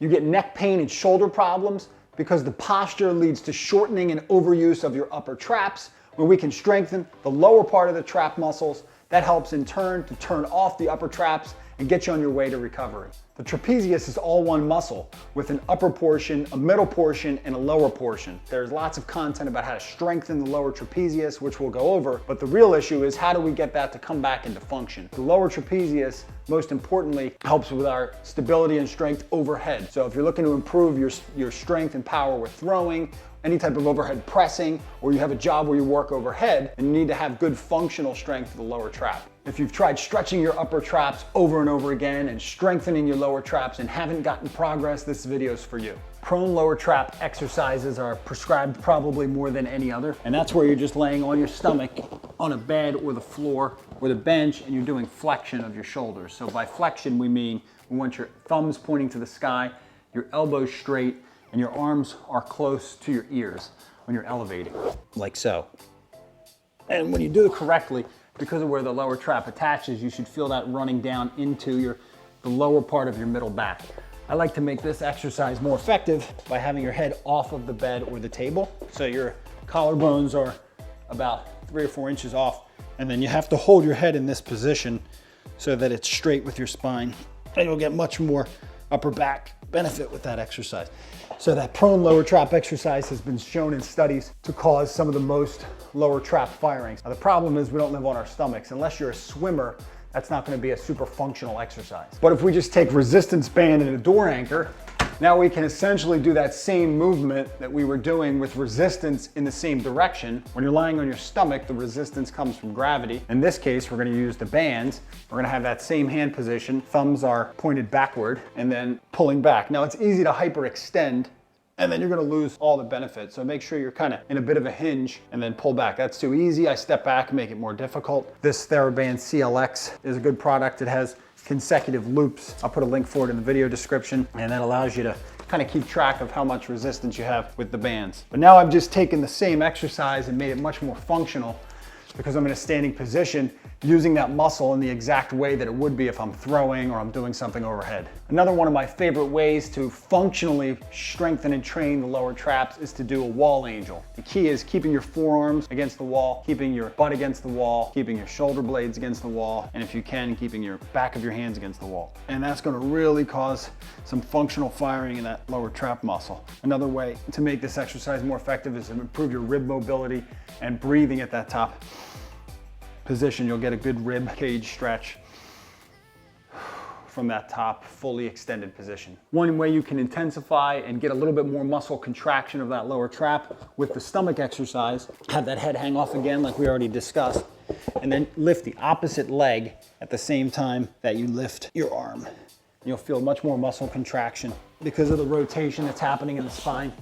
You get neck pain and shoulder problems because the posture leads to shortening and overuse of your upper traps, where we can strengthen the lower part of the trap muscles. That helps in turn to turn off the upper traps and get you on your way to recovery. The trapezius is all one muscle with an upper portion, a middle portion, and a lower portion. There's lots of content about how to strengthen the lower trapezius, which we'll go over, but the real issue is how do we get that to come back into function? The lower trapezius, most importantly, helps with our stability and strength overhead. So if you're looking to improve your strength and power with throwing, any type of overhead pressing, or you have a job where you work overhead and you need to have good functional strength for the lower trap. If you've tried stretching your upper traps over and over again and strengthening your lower traps and haven't gotten progress, this video is for you. Prone lower trap exercises are prescribed probably more than any other, and that's where you're just laying on your stomach on a bed or the floor or the bench, and you're doing flexion of your shoulders. So by flexion, we mean we want your thumbs pointing to the sky, your elbows straight, and your arms are close to your ears when you're elevating, like so. And when you do it correctly, because of where the lower trap attaches, you should feel that running down into the lower part of your middle back. I like to make this exercise more effective by having your head off of the bed or the table. So your collarbones are about 3 or 4 inches off, and then you have to hold your head in this position so that it's straight with your spine, and you'll get much more upper back benefit with that exercise. So that prone lower trap exercise has been shown in studies to cause some of the most lower trap firings. Now the problem is we don't live on our stomachs. Unless you're a swimmer, that's not going to be a super functional exercise. But if we just take resistance band and a door anchor, now we can essentially do that same movement that we were doing with resistance in the same direction. When you're lying on your stomach, the resistance comes from gravity. In this case, we're going to use the bands. We're going to have that same hand position. Thumbs are pointed backward and then pulling back. Now it's easy to hyperextend, and then you're going to lose all the benefits. So make sure you're kind of in a bit of a hinge and then pull back. That's too easy. I step back and make it more difficult. This TheraBand CLX is a good product. It has consecutive loops. I'll put a link for it in the video description, and that allows you to kind of keep track of how much resistance you have with the bands. But now I've just taken the same exercise and made it much more functional because I'm in a standing position using that muscle in the exact way that it would be if I'm throwing or I'm doing something overhead. Another one of my favorite ways to functionally strengthen and train the lower traps is to do a wall angel. The key is keeping your forearms against the wall, keeping your butt against the wall, keeping your shoulder blades against the wall, and if you can, keeping your back of your hands against the wall. And that's going to really cause some functional firing in that lower trap muscle. Another way to make this exercise more effective is to improve your rib mobility and breathing at that top position. You'll get a good rib cage stretch from that top fully extended position. One way you can intensify and get a little bit more muscle contraction of that lower trap with the stomach exercise, have that head hang off again like we already discussed, and then lift the opposite leg at the same time that you lift your arm. You'll feel much more muscle contraction because of the rotation that's happening in the spine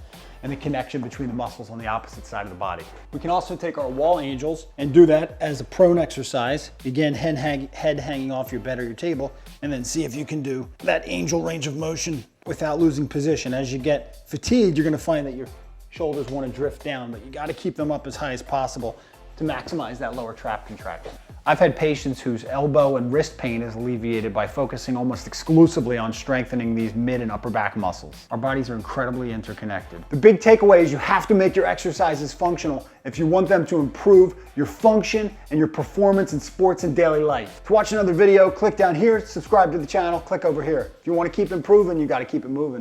and the connection between the muscles on the opposite side of the body. We can also take our wall angels and do that as a prone exercise. Again, head hanging off your bed or your table, and then see if you can do that angel range of motion without losing position. As you get fatigued, you're gonna find that your shoulders wanna drift down, but you gotta keep them up as high as possible to maximize that lower trap contraction. I've had patients whose elbow and wrist pain is alleviated by focusing almost exclusively on strengthening these mid and upper back muscles. Our bodies are incredibly interconnected. The big takeaway is you have to make your exercises functional if you want them to improve your function and your performance in sports and daily life. To watch another video, click down here, subscribe to the channel, click over here. If you want to keep improving, you got to keep it moving.